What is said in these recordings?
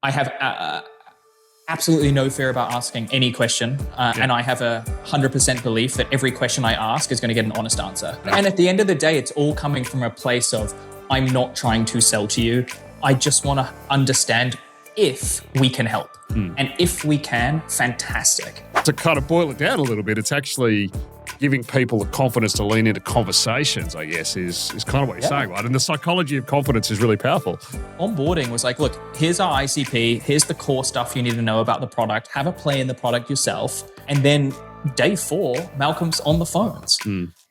I have absolutely no fear about asking any question. And I have 100% belief that every question I ask is going to get an honest answer. And at the end of the day, it's all coming from a place of, I'm not trying to sell to you. I just want to understand if we can help. And if we can, fantastic. To kind of boil it down a little bit, it's actually giving people the confidence to lean into conversations, I guess, is kind of what you're saying, right? And the psychology of confidence is really powerful. Onboarding was like, look, here's our ICP, here's the core stuff you need to know about the product, have a play in the product yourself. And then day 4, Malcolm's on the phones.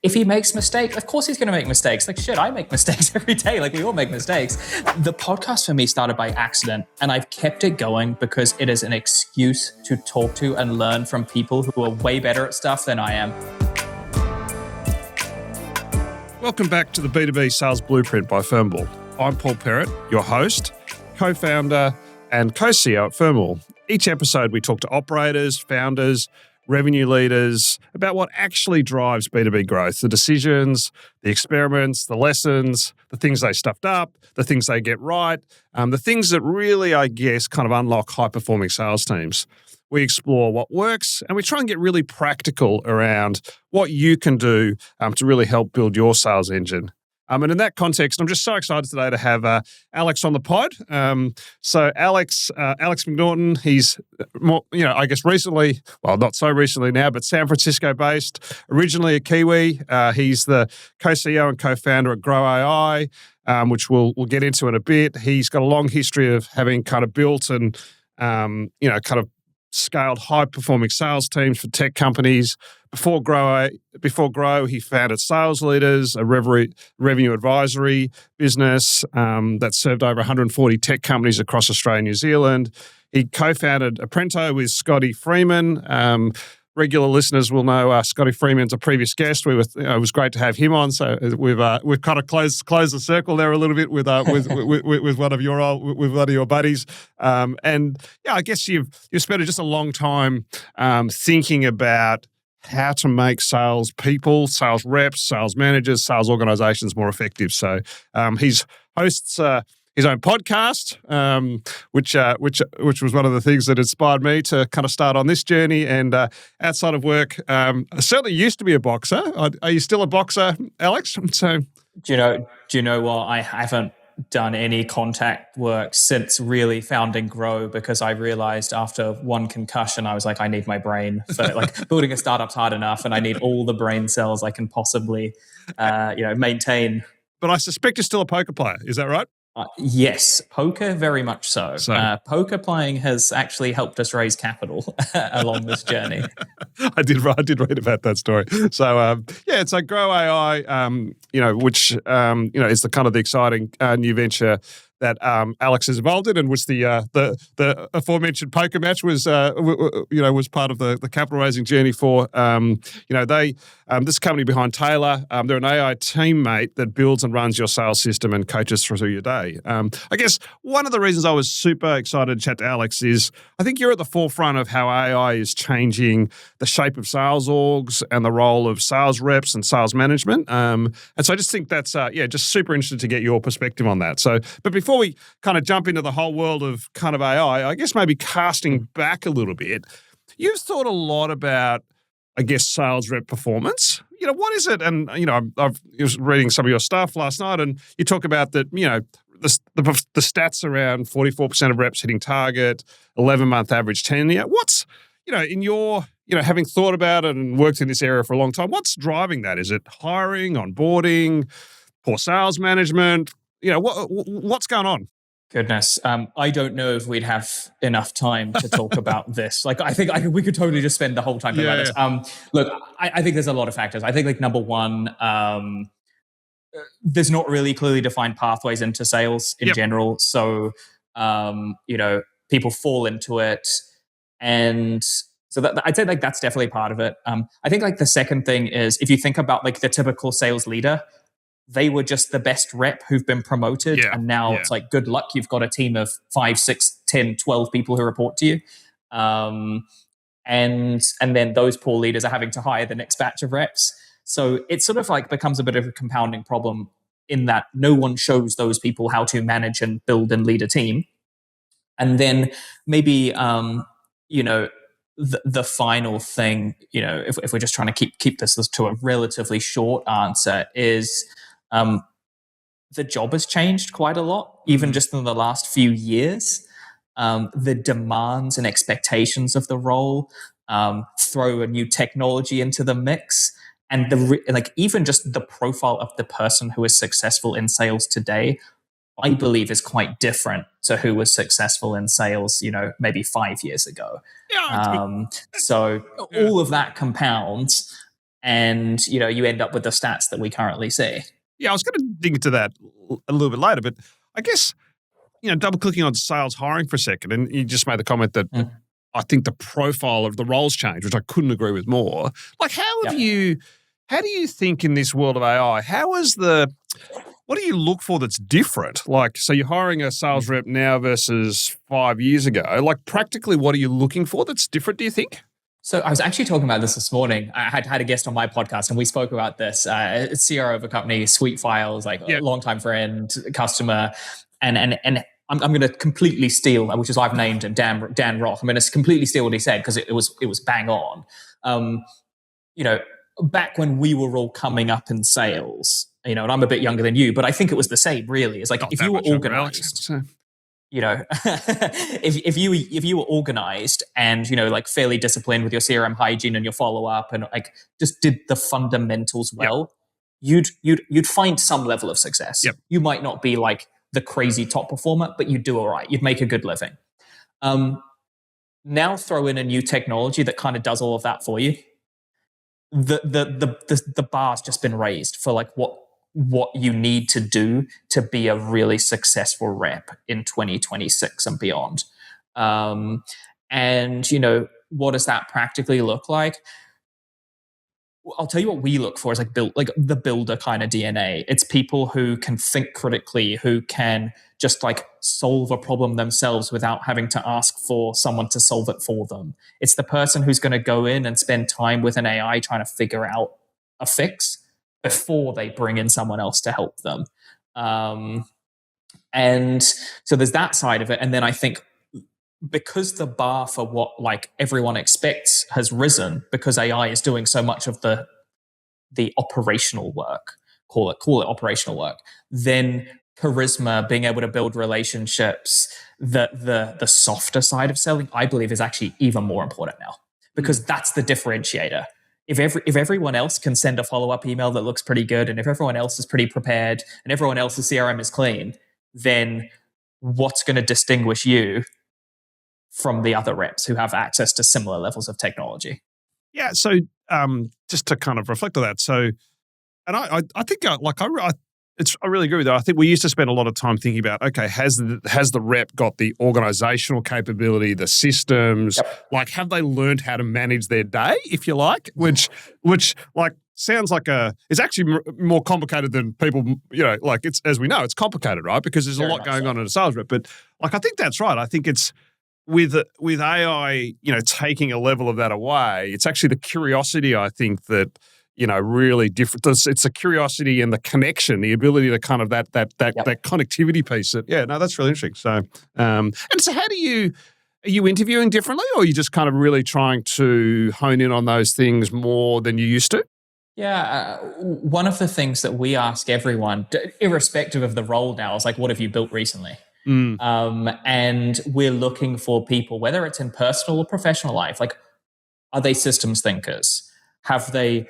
If he makes mistakes, of course he's going to make mistakes. Like, shit, I make mistakes every day. Like, we all make mistakes. The podcast for me started by accident, and I've kept it going because it is an excuse to talk to and learn from people who are way better at stuff than I am. Welcome back to the B2B Sales Blueprint by Firmwall. I'm Paul Perrett, your host, co-founder and co-CEO at Firmwall. Each episode we talk to operators, founders, revenue leaders about what actually drives B2B growth, the decisions, the experiments, the lessons, the things they stuffed up, the things they get right, the things that really, I guess, kind of unlock high-performing sales teams. We explore what works and we try and get really practical around what you can do to really help build your sales engine. And in that context, I'm just so excited today to have Alex on the pod. So Alex McNaughten, he's more, I guess recently, well, not so recently now, but San Francisco based, originally a Kiwi. He's the co-CEO and co-founder at Grow AI, which we'll get into in a bit. He's got a long history of having kind of built and, kind of scaled high-performing sales teams for tech companies. Before Grow, he founded Sales Leaders, a revenue advisory business that served over 140 tech companies across Australia and New Zealand. He co-founded Apprento with Scotty Freeman. Regular listeners will know Scotty Freeman's a previous guest. It was great to have him on. So we've kind of closed the circle there a little bit with one of your buddies. I guess you've spent just a long time thinking about how to make sales people, sales reps, sales managers, sales organizations more effective. So he hosts his own podcast, which was one of the things that inspired me to kind of start on this journey. And outside of work, I certainly used to be a boxer. Are you still a boxer, Alex? So, do you know what? I haven't done any contact work since really founding Grow, because I realized after one concussion, I was like, I need my brain for like building a startup's hard enough, and I need all the brain cells I can possibly, maintain. But I suspect you're still a poker player. Is that right? Yes, poker, very much so. Poker playing has actually helped us raise capital along this journey. I did read about that story. So so Grow AI, which is the kind of the exciting new venture that Alex is involved in, and which the aforementioned poker match was part of the capital raising journey for. This company behind Taylor, they're an AI teammate that builds and runs your sales system and coaches through your day. I guess one of the reasons I was super excited to chat to Alex is I think you're at the forefront of how AI is changing the shape of sales orgs and the role of sales reps and sales management. And so I just think that's just super interested to get your perspective on that. So, but before we kind of jump into the whole world of kind of AI, I guess maybe casting back a little bit, you've thought a lot about, I guess, sales rep performance. What is it? And, I was reading some of your stuff last night, and you talk about that, the stats around 44% of reps hitting target, 11-month average tenure. What's, in your, having thought about it and worked in this area for a long time, what's driving that? Is it hiring, onboarding, poor sales management? What's going on? Goodness, I don't know if we'd have enough time to talk about this. Like, I think we could totally just spend the whole time talking about this. Look, I think there's a lot of factors. I think, number one, there's not really clearly defined pathways into sales in general. So, people fall into it, and so I'd say that's definitely part of it. I think the second thing is, if you think about the typical sales leader, they were just the best rep who've been promoted. And now it's good luck. You've got a team of 5, 6, 10, 12 people who report to you. And then those poor leaders are having to hire the next batch of reps. So it sort of becomes a bit of a compounding problem in that no one shows those people how to manage and build and lead a team. And then maybe, the final thing, if we're just trying to keep this to a relatively short answer, is the job has changed quite a lot, even just in the last few years. The demands and expectations of the role, throw a new technology into the mix, and even just the profile of the person who is successful in sales today, I believe, is quite different to who was successful in sales, maybe 5 years ago. So all of that compounds, and you end up with the stats that we currently see. Yeah, I was going to dig into that a little bit later, but I guess double clicking on sales hiring for a second, and you just made the comment that I think the profile of the roles changed, which I couldn't agree with more. Like, how do you think in this world of AI, what do you look for that's different? Like, so you're hiring a sales rep now versus 5 years ago. Like, practically, what are you looking for that's different, do you think? So I was actually talking about this morning. I had a guest on my podcast, and we spoke about this. CRO of a company, Sweet Files, a longtime friend, customer, and I'm going to completely steal, which is why I've named him Dan Roth. I'm going to completely steal what he said because it was bang on. Back when we were all coming up in sales, and I'm a bit younger than you, but I think it was the same. Really, it's like if you were organized. If you were organized and fairly disciplined with your CRM hygiene and your follow up and just did the fundamentals well, you'd find some level of success. You might not be the crazy top performer, but you'd do all right. You'd make a good living. Now throw in a new technology that kind of does all of that for you. The bar's just been raised for what you need to do to be a really successful rep in 2026 and beyond. And what does that practically look like? I'll tell you what we look for is the builder kind of DNA. It's people who can think critically, who can just solve a problem themselves without having to ask for someone to solve it for them. It's the person who's going to go in and spend time with an AI trying to figure out a fix before they bring in someone else to help them. And so there's that side of it. And then I think because the bar for what everyone expects has risen, because AI is doing so much of the operational work, call it operational work, then charisma, being able to build relationships, the softer side of selling, I believe, is actually even more important now, because that's the differentiator. If everyone else can send a follow-up email that looks pretty good, and if everyone else is pretty prepared, and everyone else's CRM is clean, then what's going to distinguish you from the other reps who have access to similar levels of technology? Yeah, so just to kind of reflect on that, so, and I think I really agree with that. I think we used to spend a lot of time thinking about, okay, has the rep got the organizational capability, the systems, have they learned how to manage their day, if you like, which sounds it's actually more complicated than people, it's, as we know, it's complicated, right? Because there's a lot going on in a sales rep. But I think that's right. I think it's with AI, taking a level of that away, it's actually the curiosity, I think, that really different. It's the curiosity and the connection, the ability to kind of that connectivity piece. That's really interesting. So, and so are you interviewing differently, or are you just kind of really trying to hone in on those things more than you used to? Yeah, one of the things that we ask everyone, irrespective of the role now, is what have you built recently? And we're looking for people, whether it's in personal or professional life, are they systems thinkers? Have they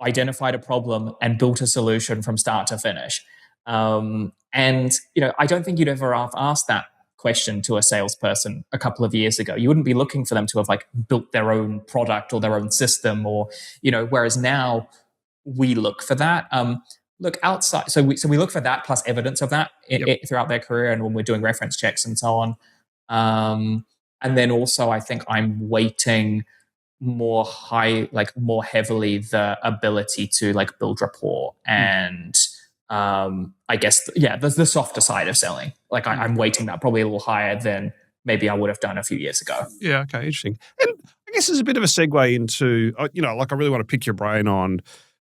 identified a problem and built a solution from start to finish? And I don't think you'd ever have asked that question to a salesperson a couple of years ago. You wouldn't be looking for them to have built their own product or their own system, or whereas now we look for that. Look outside, so we look for that plus evidence of that throughout their career, and when we're doing reference checks and so on. And then also, I think I'm weighting more heavily the ability to build rapport and I guess there's the softer side of selling. I'm weighting that probably a little higher than maybe I would have done a few years ago. Yeah, okay, interesting. And I guess there's a bit of a segue into I really want to pick your brain on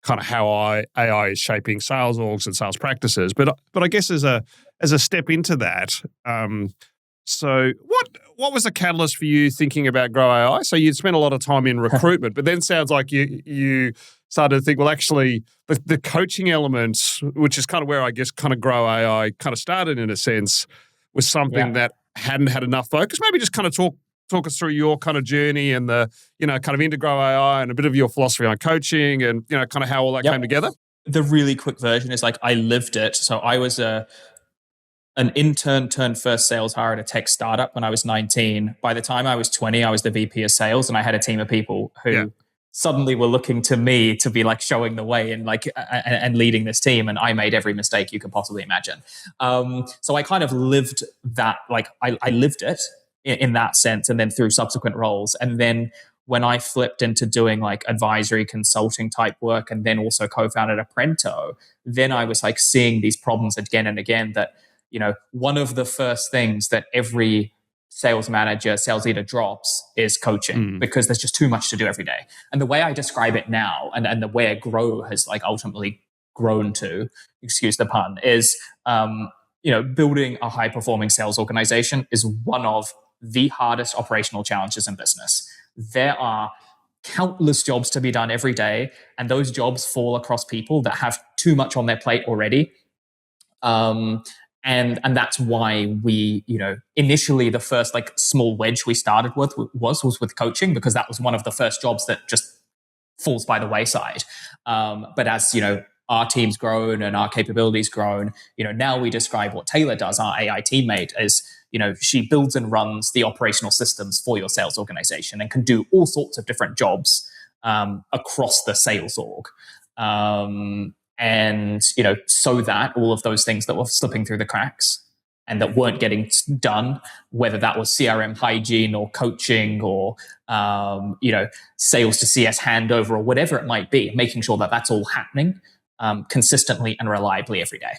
kind of how AI is shaping sales orgs and sales practices. But I guess as a step into that, so what was the catalyst for you thinking about Grow AI? So you'd spent a lot of time in recruitment, but then sounds like you started to think, well, actually, the coaching elements, which is kind of where I guess kind of Grow AI kind of started in a sense, was something that hadn't had enough focus. Maybe just kind of talk us through your kind of journey and the, kind of into Grow AI and a bit of your philosophy on coaching and, kind of how all that came together. The really quick version is like I lived it. So I was an intern turned first sales hire at a tech startup when I was 19. By the time I was 20, I was the VP of sales, and I had a team of people who suddenly were looking to me to be like showing the way and like and leading this team. And I made every mistake you could possibly imagine. So I kind of lived that, like I lived it in that sense, and then through subsequent roles. And then when I flipped into doing like advisory consulting type work, and then also co-founded Apprento, then I was like seeing these problems again and again that, one of the first things that every sales manager, sales leader drops is coaching, because there's just too much to do every day. And the way I describe it now, and the way Grow has like ultimately grown to, excuse the pun, is, building a high performing sales organization is one of the hardest operational challenges in business. There are countless jobs to be done every day, and those jobs fall across people that have too much on their plate already. And that's why we, initially the first like small wedge we started with was with coaching, because that was one of the first jobs that just falls by the wayside. But as, our team's grown and our capabilities grown, now we describe what Taylor does, our AI teammate, as, she builds and runs the operational systems for your sales organization and can do all sorts of different jobs across the sales org. And, so that all of those things that were slipping through the cracks and that weren't getting done, whether that was CRM hygiene or coaching or, sales to CS handover or whatever it might be, making sure that that's all happening consistently and reliably every day.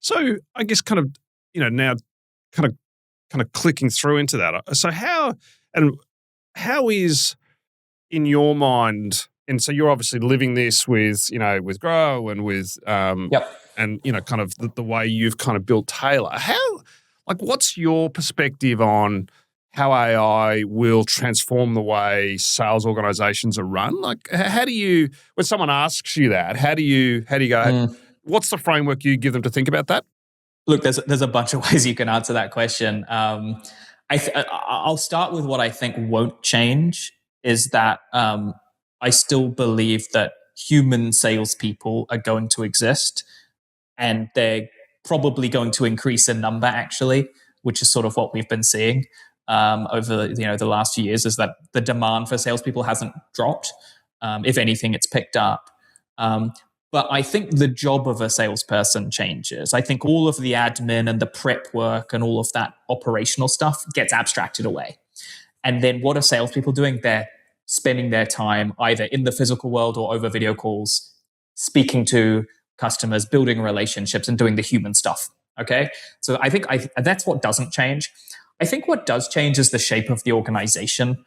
So I guess kind of, now kind of clicking through into that. So how is in your mind, and so you're obviously living this with Grow and with, and, kind of the way you've kind of built Taylor. What's your perspective on how AI will transform the way sales organizations are run? Like, how do you, when someone asks you that, how do you go, what's the framework you give them to think about that? Look, there's a bunch of ways you can answer that question. I'll start with what I think won't change is that, I still believe that human salespeople are going to exist, and they're probably going to increase in number, actually, which is sort of what we've been seeing over the last few years, is that the demand for salespeople hasn't dropped. If anything, it's picked up. But I think the job of a salesperson changes. I think all of the admin and the prep work and all of that operational stuff gets abstracted away. And then what are salespeople doing? They're spending their time either in the physical world or over video calls, speaking to customers, building relationships, and doing the human stuff. Okay, so I think that's what doesn't change. I think what does change is the shape of the organization.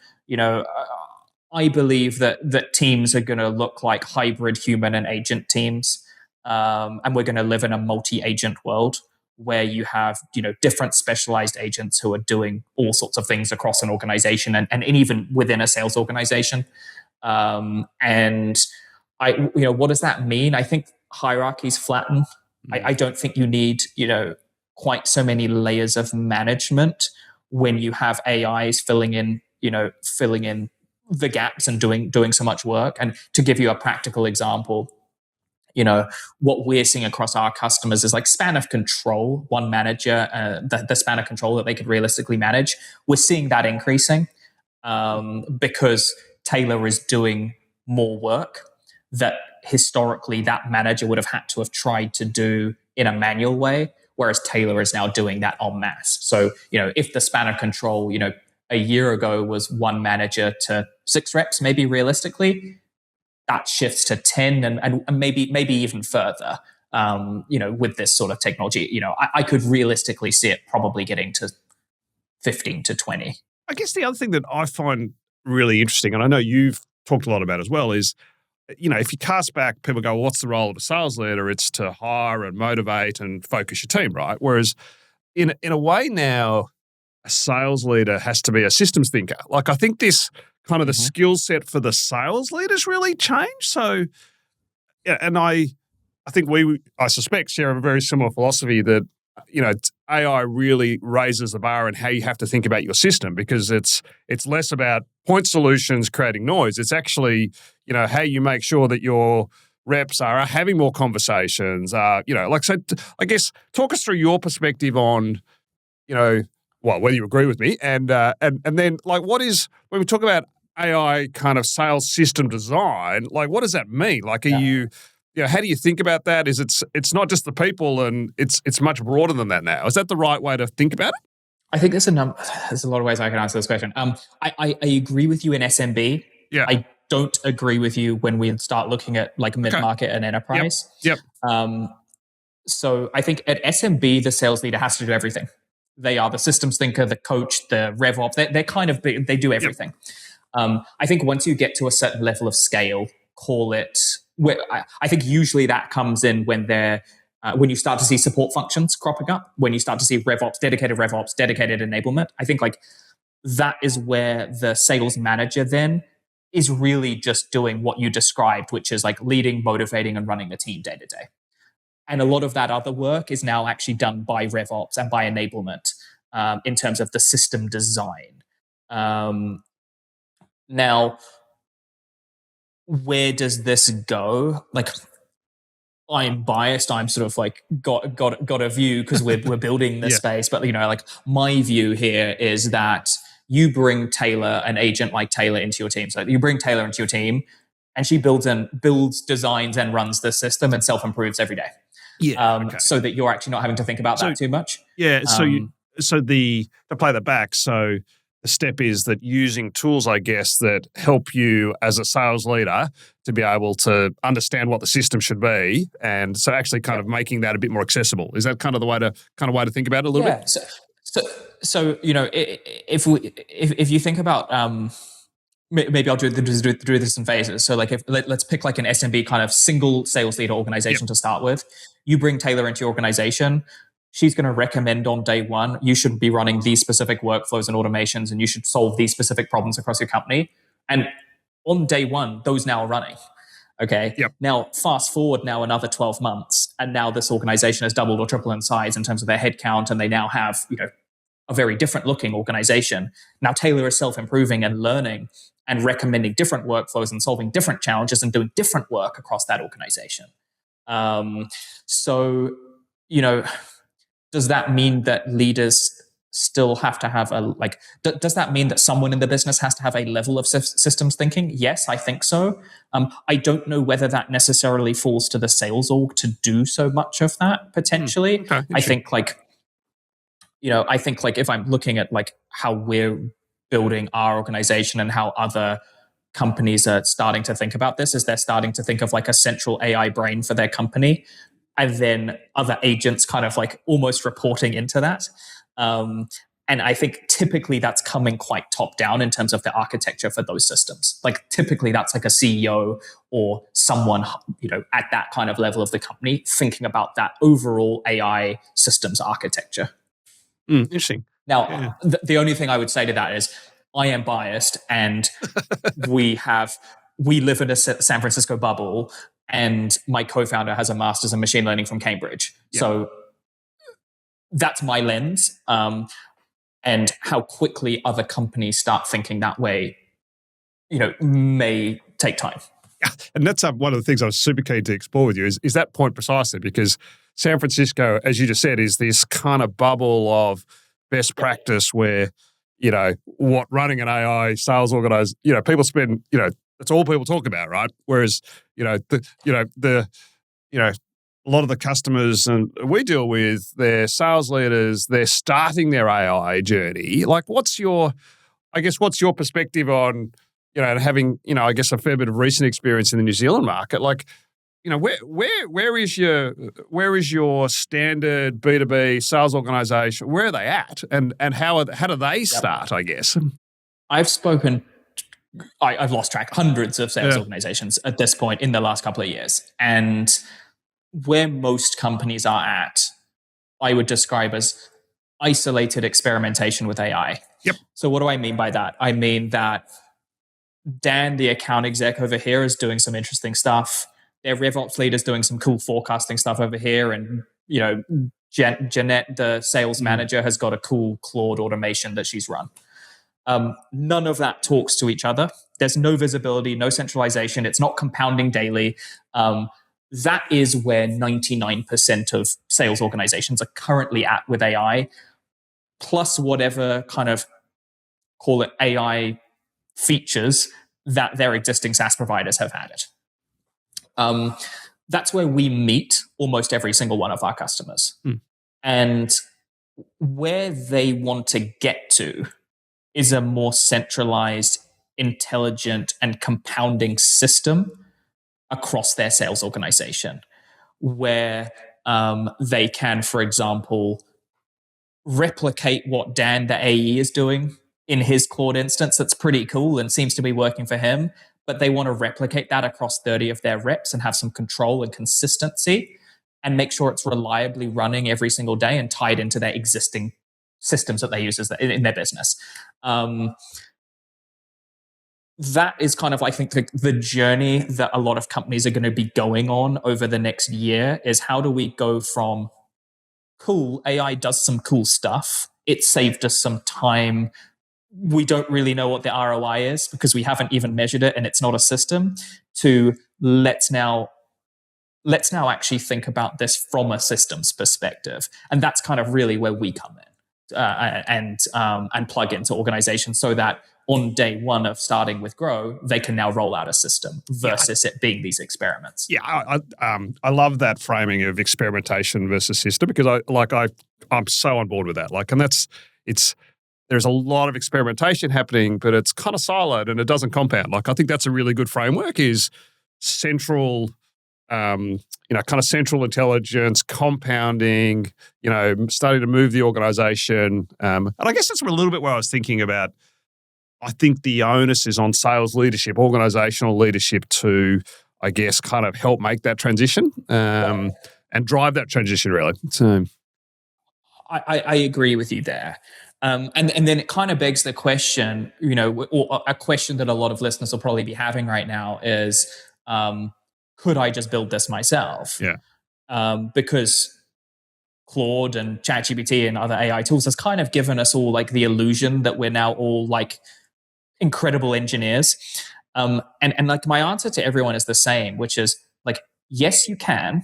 I believe that teams are going to look like hybrid human and agent teams, and we're going to live in a multi-agent world where you have different specialized agents who are doing all sorts of things across an organization and even within a sales organization. And what does that mean? I think hierarchies flatten. I don't think you need quite so many layers of management when you have AIs filling in the gaps and doing so much work. And to give you a practical example, what we're seeing across our customers is like span of control, one manager, the span of control that they could realistically manage. We're seeing that increasing because Taylor is doing more work that historically that manager would have had to have tried to do in a manual way, whereas Taylor is now doing that en masse. So, if the span of control, a year ago was one manager to 6 reps, maybe realistically, that shifts to 10 and maybe even further, with this sort of technology. I could realistically see it probably getting to 15 to 20. I guess the other thing that I find really interesting, and I know you've talked a lot about as well, is if you cast back, people go, well, what's the role of a sales leader? It's to hire and motivate and focus your team, right? Whereas in a way now, a sales leader has to be a systems thinker. Like, I think this kind of the skill set for the sales leaders really changed. So, yeah, and I think I suspect, share a very similar philosophy that, AI really raises the bar in how you have to think about your system, because it's less about point solutions creating noise. It's actually, how you make sure that your reps are having more conversations. So I guess talk us through your perspective on, whether you agree with me, and then like what is, when we talk about AI kind of sales system design, like what does that mean? Like, how do you think about that? Is it's not just the people, and it's much broader than that now. Is that the right way to think about it? I think there's a lot of ways I can answer this question. I agree with you in SMB. Yeah. I don't agree with you when we start looking at like mid-market and enterprise. Yep. So I think at SMB, the sales leader has to do everything. They are the systems thinker, the coach, the RevOps. They're kind of big, they do everything. Yep. I think once you get to a certain level of scale, call it. I think usually that comes in when you start to see support functions cropping up, when you start to see RevOps, dedicated enablement. I think like that is where the sales manager then is really just doing what you described, which is like leading, motivating, and running the team day to day. And a lot of that other work is now actually done by RevOps and by enablement in terms of the system design. Now, where does this go? Like, I'm biased. I'm sort of like got a view because we're building this space. But like my view here is that you bring an agent like Taylor into your team. So you bring Taylor into your team, and she builds, designs, and runs the system and self-improves every day. Yeah. So that you're actually not having to think about that too much. Yeah. To play that back. So the step is that using tools, I guess, that help you as a sales leader to be able to understand what the system should be, and so actually kind of making that a bit more accessible. Is that kind of the way to think about it a little bit? So if you think about maybe I'll do this in phases. So like let's pick like an SMB kind of single sales leader organization to start with. You bring Taylor into your organization. She's going to recommend on day one, you should be running these specific workflows and automations, and you should solve these specific problems across your company. And on day one, those now are running. Okay. Yep. Now, fast forward now another 12 months, and now this organization has doubled or tripled in size in terms of their headcount, and they now have, a very different looking organization. Now, Taylor is self-improving and learning and recommending different workflows and solving different challenges and doing different work across that organization. Does that mean that leaders still have to have does that mean that someone in the business has to have a level of systems thinking? Yes, I think so. I don't know whether that necessarily falls to the sales org to do so much of that potentially. Okay, I think if I'm looking at like how we're building our organization and how other companies are starting to think about this, is they're starting to think of like a central AI brain for their company, and then other agents kind of like almost reporting into that. And I think typically that's coming quite top down in terms of the architecture for those systems. Like typically that's like a CEO or someone, at that kind of level of the company thinking about that overall AI systems architecture. Interesting. Now, the only thing I would say to that is I am biased, and we live in a San Francisco bubble, and my co-founder has a master's in machine learning from Cambridge. Yeah. So that's my lens. And how quickly other companies start thinking that way, may take time. Yeah. And that's one of the things I was super keen to explore with you is that point precisely, because San Francisco, as you just said, is this kind of bubble of best practice where, what running an AI sales organization, people spend, that's all people talk about, right? Whereas, a lot of the customers and we deal with, their sales leaders, they're starting their AI journey. Like, what's your perspective on, having, I guess a fair bit of recent experience in the New Zealand market? Like, where is your standard B2B sales organization? Where are they at, and how do they start? I guess I've spoken I've lost track, hundreds of sales Yeah. organizations at this point in the last couple of years. And where most companies are at, I would describe as isolated experimentation with AI. Yep. So what do I mean by that? I mean that Dan, the account exec over here, is doing some interesting stuff. Their RevOps lead is doing some cool forecasting stuff over here. And, Jeanette, the sales manager, has got a cool Claude automation that she's run. None of that talks to each other. There's no visibility, no centralization. It's not compounding daily. That is where 99% of sales organizations are currently at with AI, plus whatever kind of, call it AI features that their existing SaaS providers have added. That's where we meet almost every single one of our customers. And where they want to get to is a more centralized, intelligent, and compounding system across their sales organization, where they can, for example, replicate what Dan, the AE, is doing in his Claude instance. That's pretty cool and seems to be working for him. But they want to replicate that across 30 of their reps and have some control and consistency and make sure it's reliably running every single day and tied into their existing systems that they use in their business. That is kind of, I think, the journey that a lot of companies are going to be going on over the next year is how do we go from, cool, AI does some cool stuff. It saved us some time. We don't really know what the ROI is because we haven't even measured it and it's not a system, to let's now actually think about this from a systems perspective. And that's kind of really where we come in and plug into organizations so that on day one of starting with Grow, they can now roll out a system versus it being these experiments. Yeah, I love that framing of experimentation versus system because I'm so on board with that. There's a lot of experimentation happening, but it's kind of siloed and it doesn't compound. I think that's a really good framework, is central, kind of central intelligence, compounding, starting to move the organization. And I guess that's a little bit where I was thinking about. I think the onus is on sales leadership, organizational leadership to, I guess, kind of help make that transition and drive that transition, really. So, I agree with you there. And then it kind of begs the question, or a question that a lot of listeners will probably be having right now is, could I just build this myself? Yeah. Because Claude and ChatGPT and other AI tools has kind of given us all the illusion that we're now all incredible engineers. And my answer to everyone is the same, which is yes, you can.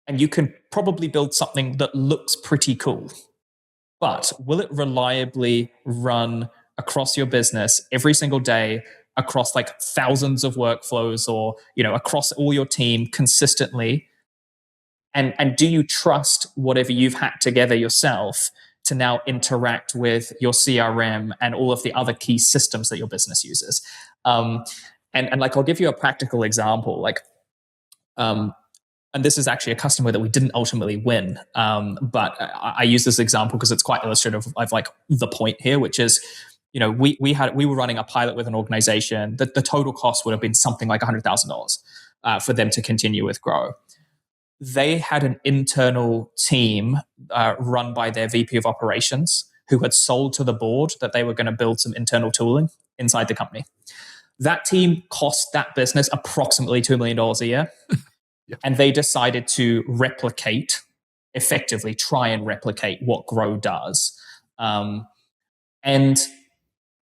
And you can probably build something that looks pretty cool. But will it reliably run across your business every single day, across thousands of workflows or, across all your team consistently? And do you trust whatever you've hacked together yourself to now interact with your CRM and all of the other key systems that your business uses? And I'll give you a practical example. And this is actually a customer that we didn't ultimately win. But I use this example because it's quite illustrative of the point here, which is, we were running a pilot with an organization that the total cost would have been something like $100,000 for them to continue with Grow. They had an internal team run by their VP of operations who had sold to the board that they were going to build some internal tooling inside the company. That team cost that business approximately $2 million a year. Yeah. And they decided to effectively try and replicate what Grow does. And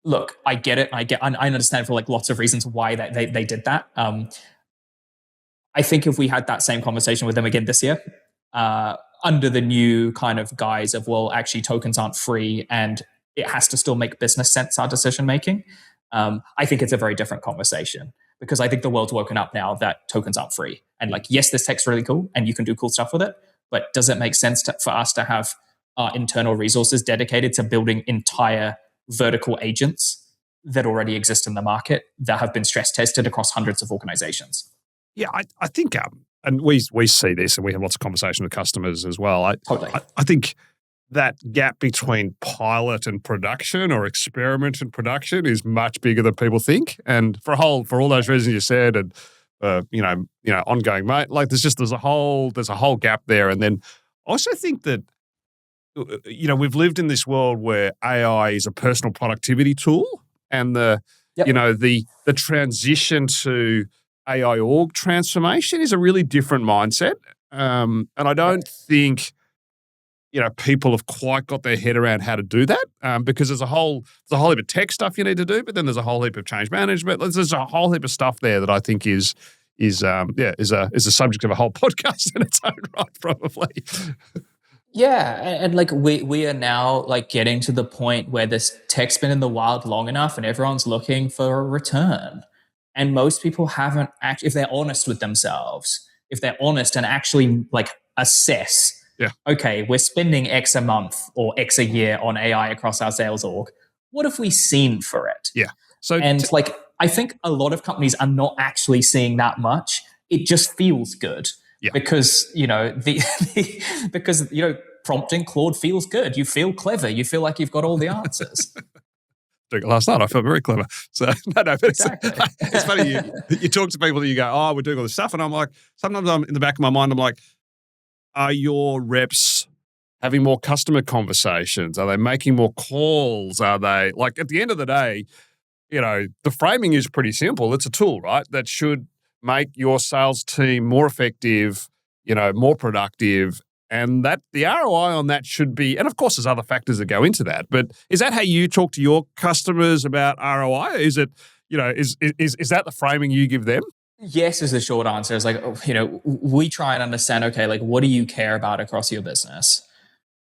look, I get it. I understand for lots of reasons why they did that. I think if we had that same conversation with them again this year, under the new kind of guise of, well, actually tokens aren't free and it has to still make business sense, our decision making, I think it's a very different conversation. Because I think the world's woken up now that tokens aren't free. And yes, this tech's really cool and you can do cool stuff with it, but does it make sense for us to have our internal resources dedicated to building entire vertical agents that already exist in the market that have been stress tested across hundreds of organizations? Yeah, I think, and we see this and we have lots of conversation with customers as well. Totally. I think that gap between pilot and production or experiment and production is much bigger than people think. And for all those reasons you said, and ongoing, mate, like there's a whole gap there. And then I also think that we've lived in this world where AI is a personal productivity tool, and the transition to AI org transformation is a really different mindset. And I don't think people have quite got their head around how to do that, because there's a whole heap of tech stuff you need to do, but then there's a whole heap of change management. There's a whole heap of stuff there that I think is a subject of a whole podcast in its own right, probably. Yeah, and like we are now like getting to the point where this tech's been in the wild long enough, and everyone's looking for a return. And most people haven't actually, if they're honest with themselves, if they're honest and actually like assess, okay, we're spending X a month or X a year on AI across our sales org. What have we seen for it? Yeah. I think a lot of companies are not actually seeing that much. It just feels good. Yeah. Because prompting Claude feels good. You feel clever. You feel like you've got all the answers. Last night I felt very clever. So but exactly. It's funny. You talk to people that you go, oh, we're doing all this stuff, and I'm like, sometimes I'm in the back of my mind, I'm like, are your reps having more customer conversations? Are they making more calls? Are they like, at the end of the day, the framing is pretty simple. It's a tool, right? That should make your sales team more effective, more productive, and that the ROI on that should be, and of course there's other factors that go into that, but is that how you talk to your customers about ROI? Is it, is that the framing you give them? Yes is the short answer. It's like, we try and understand, okay, like what do you care about across your business?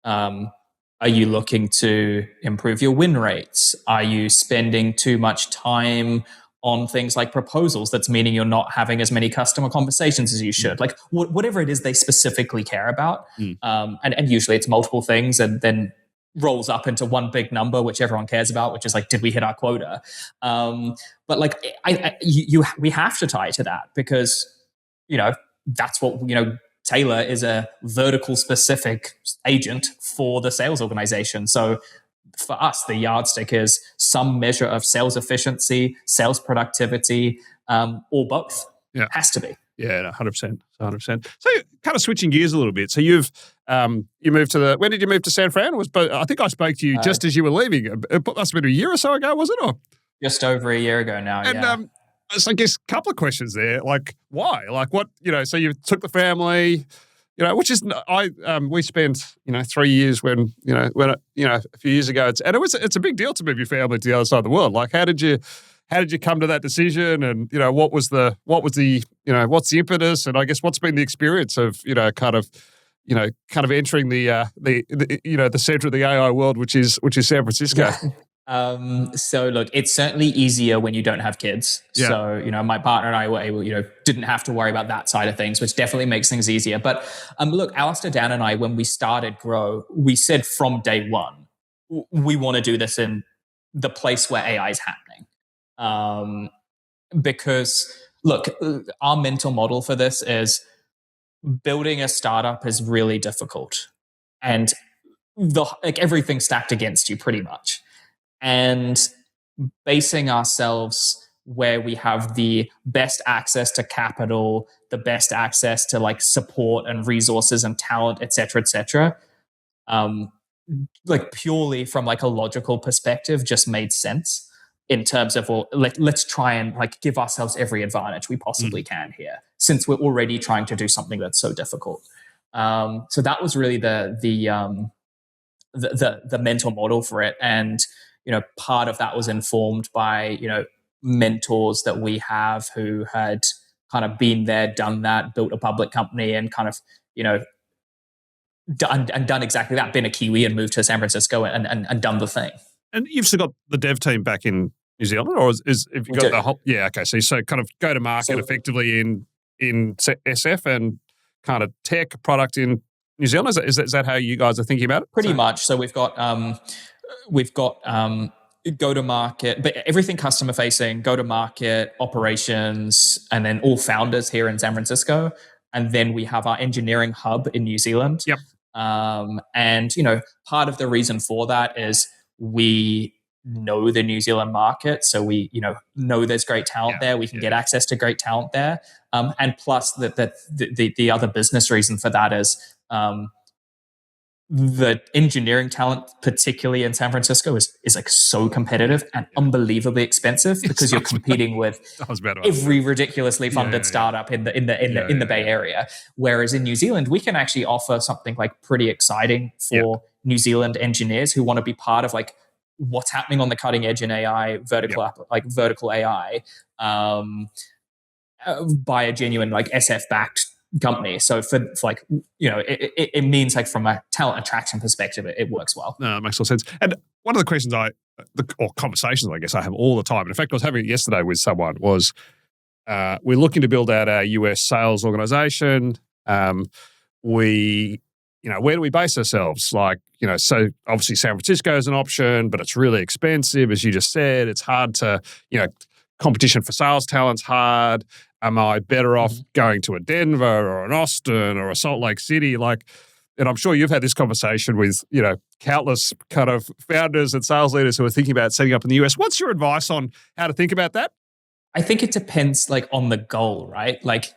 Are you looking to improve your win rates? Are you spending too much time on things like proposals that's meaning you're not having as many customer conversations as you should? Like whatever it is they specifically care about. And usually it's multiple things and then rolls up into one big number, which everyone cares about, which is like, did we hit our quota? But like we have to tie to that because, that's what, Taylor is a vertical specific agent for the sales organization. So for us, the yardstick is some measure of sales efficiency, sales productivity, or both. Yeah. Has to be. Yeah, 100%. 100%. So kind of switching gears a little bit. So you moved when did you move to San Fran? I think I spoke to you just as you were leaving. It must have been a year or so ago, was it? Or? Just over a year ago now, and, so I guess a couple of questions there. Like, why? Like, what, so you took the family, which is, we spent, 3 years when a few years ago, it's a big deal to move your family to the other side of the world. Like, how did you come to that decision? And, what's the impetus? And I guess what's been the experience of, kind of entering the center of the AI world, which is San Francisco. Yeah. So look, it's certainly easier when you don't have kids. Yeah. So, my partner and I were able, didn't have to worry about that side of things, which definitely makes things easier. But look, Alistair, Dan and I, when we started Grow, we said from day one, we want to do this in the place where AI is happening. Because look, our mental model for this is building a startup is really difficult. And everything's stacked against you pretty much. And basing ourselves where we have the best access to capital, the best access to like support and resources and talent, et cetera, like purely from like a logical perspective, just made sense in terms of, well, let's try and like give ourselves every advantage we possibly can here, since we're already trying to do something that's so difficult. So that was really the mental model for it. And part of that was informed by, mentors that we have who had kind of been there, done that, built a public company and kind of, done exactly that, been a Kiwi and moved to San Francisco and done the thing. And you've still got the dev team back in New Zealand, or have you got the whole? Yeah, okay. So kind of go to market effectively in SF and kind of tech product in New Zealand. Is that how you guys are thinking about it? Pretty much. So we've got go to market, but everything customer facing, go to market, operations, and then all founders here in San Francisco. And then we have our engineering hub in New Zealand. Yep. And part of the reason for that is we know the New Zealand market, so we know there's great talent there. We can get access to great talent there, and plus the other business reason for that is the engineering talent, particularly in San Francisco, is like so competitive and unbelievably expensive because you're competing with every ridiculously funded startup in the Bay Area. Whereas in New Zealand, we can actually offer something like pretty exciting for New Zealand engineers who want to be part of like what's happening on the cutting edge in AI, vertical AI, by a genuine like SF backed company. So for like, it means like from a talent attraction perspective, it works well. No, it makes all sense. And one of the questions or conversations I guess I have all the time, and in fact I was having it yesterday with someone, was we're looking to build out our US sales organization. Where do we base ourselves? Like, so obviously San Francisco is an option, but it's really expensive. As you just said, it's hard to, competition for sales talent's hard. Am I better off going to a Denver or an Austin or a Salt Lake City? And I'm sure you've had this conversation with, countless kind of founders and sales leaders who are thinking about setting up in the US. What's your advice on how to think about that? I think it depends like on the goal, right? Like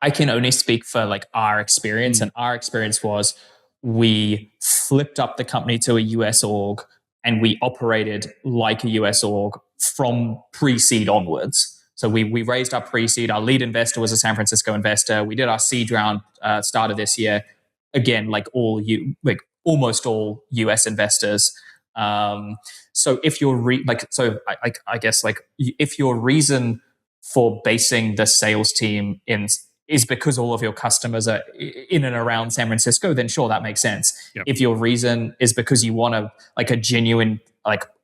I can only speak for like our experience, and our experience was we flipped up the company to a US org and we operated like a US org from pre-seed onwards. So we raised our pre-seed. Our lead investor was a San Francisco investor. We did our seed round start of this year. Again, like almost all US investors. So if you're I guess if your reason for basing the sales team is because all of your customers are in and around San Francisco, then sure, that makes sense. Yep. If your reason is because you want a genuine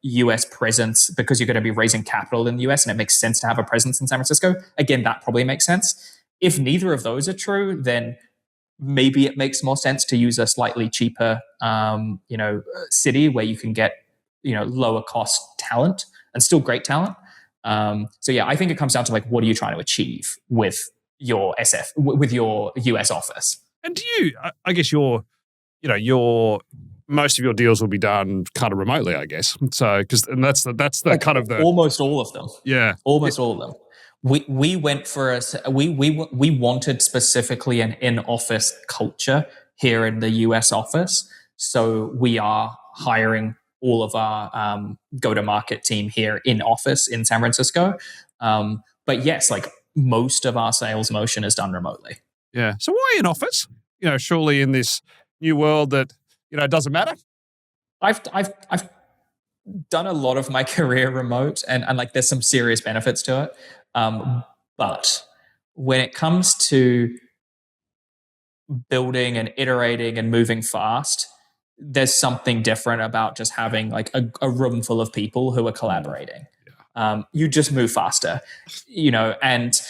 US presence because you're going to be raising capital in the US and it makes sense to have a presence in San Francisco, again, that probably makes sense. If neither of those are true, then maybe it makes more sense to use a slightly cheaper, city where you can get, lower cost talent and still great talent. So yeah, I think it comes down to like, what are you trying to achieve with your with your US office? And do you, I guess your most of your deals will be done kind of remotely, I guess. So, that's the like kind of the almost all of them. Yeah, almost all of them. We went for we wanted specifically an in-office culture here in the US office. So we are hiring all of our go-to-market team here in office in San Francisco. But yes, like most of our sales motion is done remotely. Yeah. So why in office? Surely in this new world that it doesn't matter. I've done a lot of my career remote, and like there's some serious benefits to it. But when it comes to building and iterating and moving fast, there's something different about just having like a room full of people who are collaborating. Yeah. You just move faster, and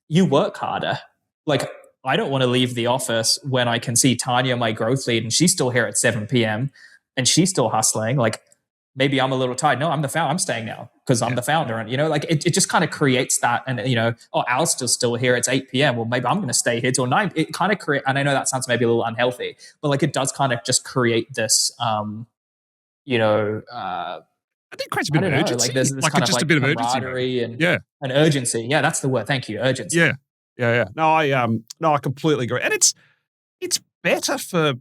you work harder. Like I don't want to leave the office when I can see Tanya, my growth lead, and she's still here at 7 p.m. and she's still hustling. Like maybe I'm a little tired. No, I'm the founder. I'm staying now because I'm the founder. And, it just kind of creates that. And, Alistair's still here. It's 8 p.m. Well, maybe I'm going to stay here till 9. It kind of creates, and I know that sounds maybe a little unhealthy, but like it does kind of just create this, I think it creates a bit of urgency. Like there's this kind of like camaraderie and an urgency. Yeah, that's the word. Thank you. Urgency. Yeah. No, I completely agree. And it's better for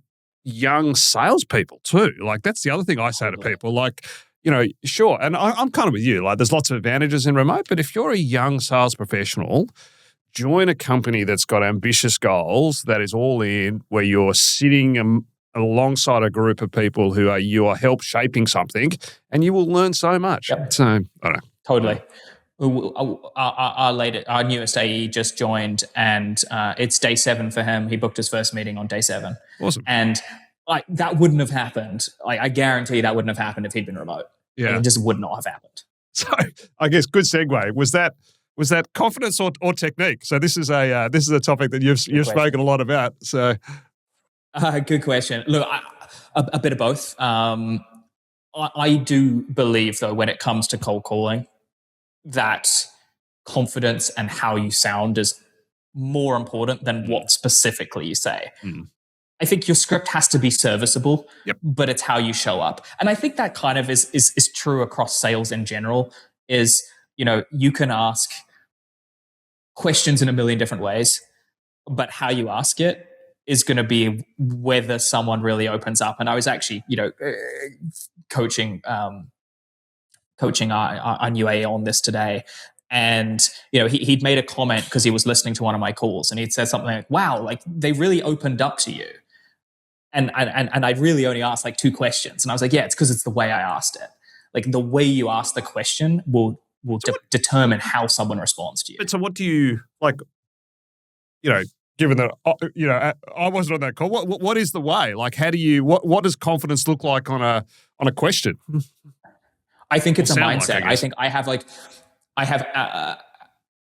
young salespeople too. Like that's the other thing I say to people. Like, sure, and I'm kind of with you. Like, there's lots of advantages in remote, but if you're a young sales professional, join a company that's got ambitious goals, that is all in, where you're sitting alongside a group of people who you are help shaping something, and you will learn so much. Yep. So I don't know. Totally. Our newest AE just joined, and it's day 7 for him. He booked his first meeting on day 7. Awesome. And like that wouldn't have happened. Like I guarantee that wouldn't have happened if he'd been remote. Yeah, like, it just would not have happened. So I guess good segue. Was that confidence or technique? So this is a topic that you've spoken a lot about. So good question. Look, a bit of both. I do believe though, when it comes to cold calling, that confidence and how you sound is more important than what specifically you say. I think your script has to be serviceable, Yep. but it's how you show up. And I think that kind of is true across sales in general. Is, you can ask questions in a million different ways, but how you ask it is going to be whether someone really opens up. And I was actually, coaching our new AA on this today. And, he'd made a comment because he was listening to one of my calls, and he'd said something like, wow, like they really opened up to you. And I really only asked like 2 questions. And I was like, yeah, it's because it's the way I asked it. Like the way you ask the question will determine how someone responds to you. But so what do you, like, given that, I wasn't on that call, what is the way? Like, how do you, what does confidence look like on a question? I think it's a mindset. I think I have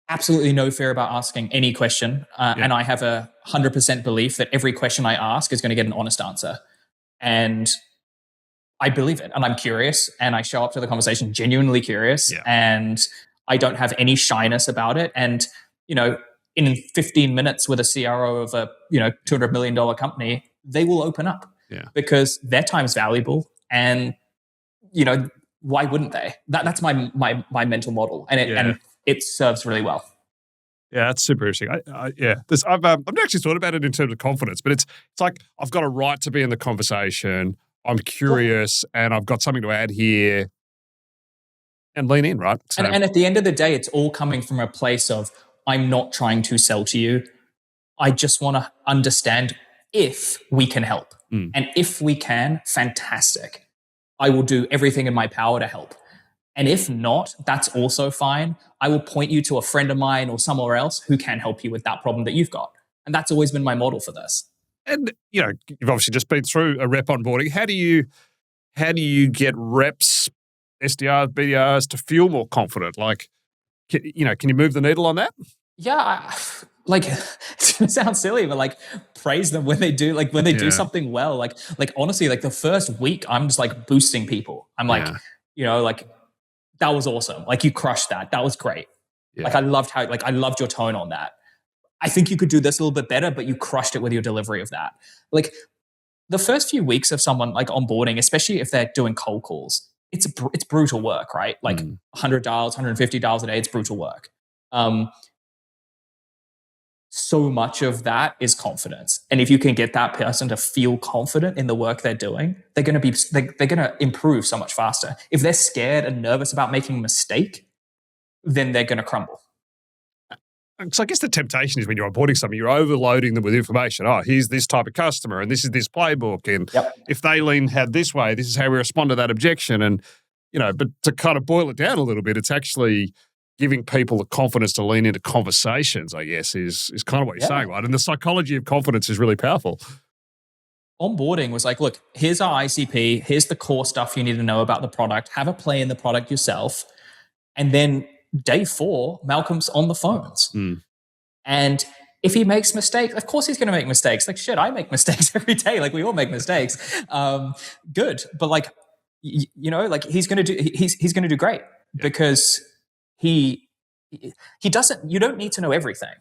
absolutely no fear about asking any question. And I have 100% belief that every question I ask is going to get an honest answer. And I believe it. And I'm curious, and I show up to the conversation genuinely curious, and I don't have any shyness about it. And, in 15 minutes with a CRO of a, $200 million company, they will open up because their time's valuable. And, why wouldn't they? That's my mental model. And it serves really well. Yeah, that's super interesting. I've actually thought about it in terms of confidence, but it's like I've got a right to be in the conversation. I'm curious, and I've got something to add here, and lean in, right? So, and at the end of the day, it's all coming from a place of I'm not trying to sell to you. I just want to understand if we can help, and if we can, fantastic. I will do everything in my power to help. And if not, that's also fine. I will point you to a friend of mine or somewhere else who can help you with that problem that you've got. And that's always been my model for this. And, you've obviously just been through a rep onboarding. How do you get reps, SDRs, BDRs to feel more confident? Like, can you move the needle on that? Yeah. It sounds silly, but praise them when they do, do something well. Like honestly, the first week, I'm just boosting people. I'm that was awesome. You crushed that. That was great. Yeah. I loved your tone on that. I think you could do this a little bit better, but you crushed it with your delivery of that. The first few weeks of someone onboarding, especially if they're doing cold calls, it's brutal work, right? 100 dials, 150 dials a day, it's brutal work. So much of that is confidence. And if you can get that person to feel confident in the work they're doing, they're going to improve so much faster. If they're scared and nervous about making a mistake, then they're going to crumble. So I guess the temptation is when you're onboarding something, you're overloading them with information. Oh, here's this type of customer, and this is this playbook. And if they had this way, this is how we respond to that objection. And, but to kind of boil it down a little bit, it's actually giving people the confidence to lean into conversations, I guess, is kind of what you're saying, right? And the psychology of confidence is really powerful. Onboarding was look, here's our ICP, here's the core stuff you need to know about the product, have a play in the product yourself. And then day 4, Malcolm's on the phones. And if he makes mistakes, of course he's going to make mistakes. Shit, I make mistakes every day. We all make mistakes. Good. But he's going to do great because he doesn't, you don't need to know everything.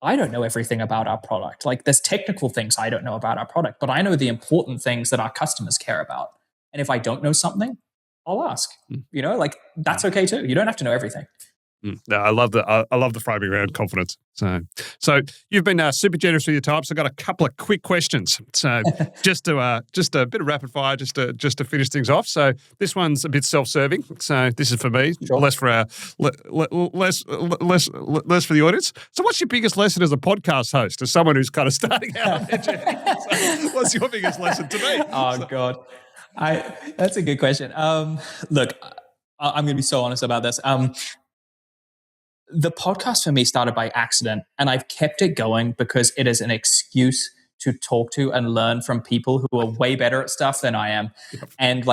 I don't know everything about our product. There's technical things I don't know about our product, but I know the important things that our customers care about. And if I don't know something, I'll ask. That's okay too. You don't have to know everything. No, I love the framing around confidence. So you've been super generous with your time. So I've got a couple of quick questions. So just a bit of rapid fire, just to finish things off. So this one's a bit self-serving. So this is for me, less for less for the audience. So what's your biggest lesson as a podcast host, as someone who's kind of starting out on their journey? So what's your biggest lesson to me? Oh God, that's a good question. Look, I'm going to be so honest about this. The podcast for me started by accident, and I've kept it going because it is an excuse to talk to and learn from people who are way better at stuff than I am. Yep. And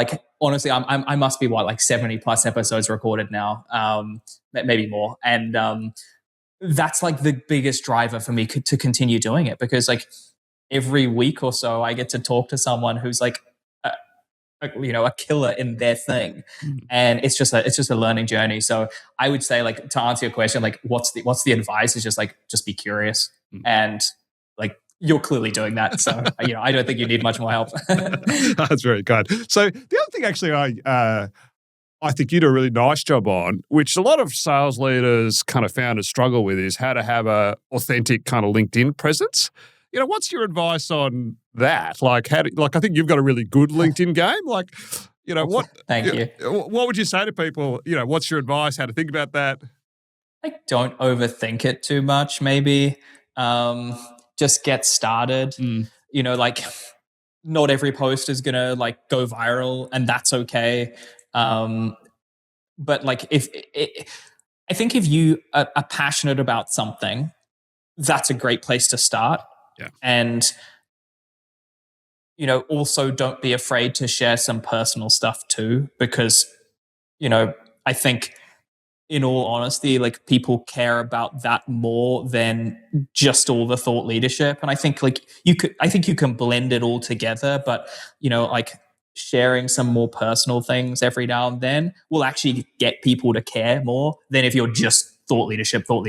honestly, I must be 70 plus episodes recorded now, maybe more. And that's the biggest driver for me to continue doing it, because every week or so I get to talk to someone who's a killer in their thing. And it's just a learning journey. So I would say, to answer your question, what's the advice is just be curious and you're clearly doing that. So, I don't think you need much more help. That's very kind. So the other thing actually I think you do a really nice job on, which a lot of sales leaders kind of founders struggle with, is how to have a authentic kind of LinkedIn presence. What's your advice on that? I think you've got a really good LinkedIn game. What? Thank you. What would you say to people? What's your advice? How to think about that? Don't overthink it too much. Maybe just get started. Not every post is gonna go viral, and that's okay. But I think if you are passionate about something, that's a great place to start. Yeah. And also don't be afraid to share some personal stuff too, because I think, in all honesty, people care about that more than just all the thought leadership. And I think you can blend it all together, but sharing some more personal things every now and then will actually get people to care more than if you're just thought leadership. But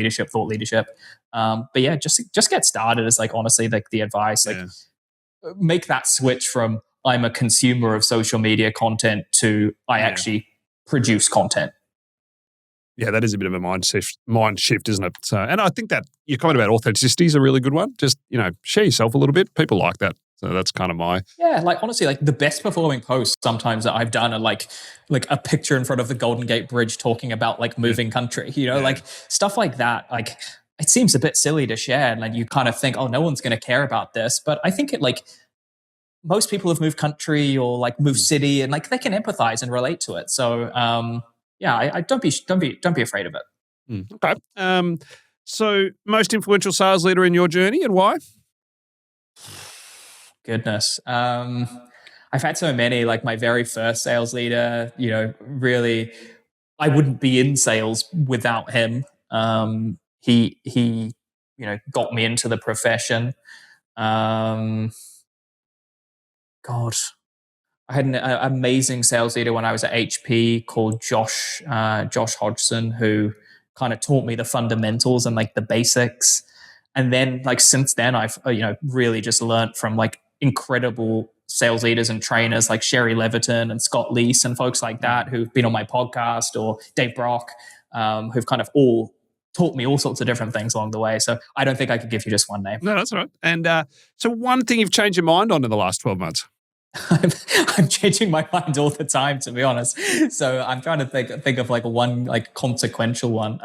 yeah, just get started is honestly the advice. Make that switch from I'm a consumer of social media content to I actually produce content. Yeah, that is a bit of a mind shift, isn't it? So, and I think that your comment about authenticity is a really good one. Just, share yourself a little bit. People like that. So that's kind of my... Yeah, honestly, the best performing posts sometimes that I've done are like a picture in front of the Golden Gate Bridge talking about moving country, stuff like that. It seems a bit silly to share, and you kind of think, oh, no one's going to care about this. But I think most people have moved country or moved city, and they can empathize and relate to it. So, I don't be afraid of it. Okay. So most influential sales leader in your journey, and why? Goodness. I've had so many, my very first sales leader, really, I wouldn't be in sales without him. He got me into the profession. God, I had an amazing sales leader when I was at HP called Josh Hodgson, who kind of taught me the fundamentals and the basics. And then since then, I've really just learned from incredible sales leaders and trainers like Sherry Leviton and Scott Leese and folks like that who've been on my podcast, or Dave Brock, who've kind of all taught me all sorts of different things along the way. So I don't think I could give you just one name. No, that's all right. And so one thing you've changed your mind on in the last 12 months? I'm changing my mind all the time, to be honest. So I'm trying to think of one consequential one.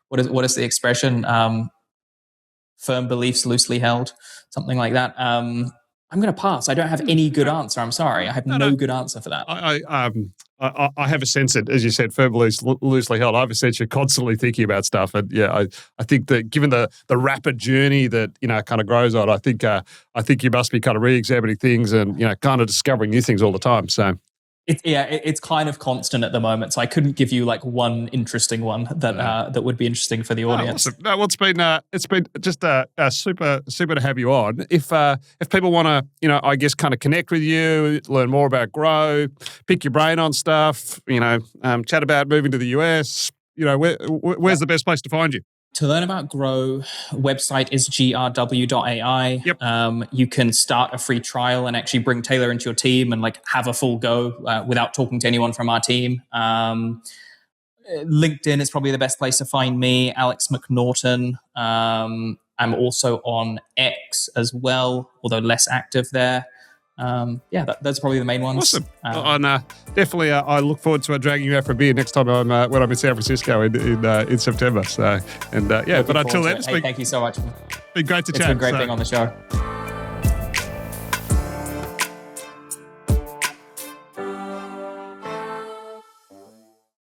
What is the expression? Firm beliefs loosely held, something like that. I'm going to pass. I don't have any good answer. I'm sorry. I have no good answer for that. I have a sense that, as you said, firm beliefs loosely held. I have a sense you're constantly thinking about stuff. And yeah, I think that given the rapid journey that, kind of grows on, I think you must be kind of re-examining things and, kind of discovering new things all the time. So it's kind of constant at the moment. So I couldn't give you one interesting one that would be interesting for the audience. Awesome. No, well, it's been just super to have you on. If people want to, I guess, kind of connect with you, learn more about Grow, pick your brain on stuff, chat about moving to the US, where's the best place to find you? To learn about Grow, website is grw.ai. Yep. You can start a free trial and actually bring Taylor into your team and have a full go without talking to anyone from our team. LinkedIn is probably the best place to find me, Alex McNaughten. I'm also on X as well, although less active there. That's probably the main ones. Awesome. Definitely, I look forward to dragging you out for a beer next time when I'm in San Francisco in September. So, but until then, thank you so much. It's been great to chat. It's been great being on the show.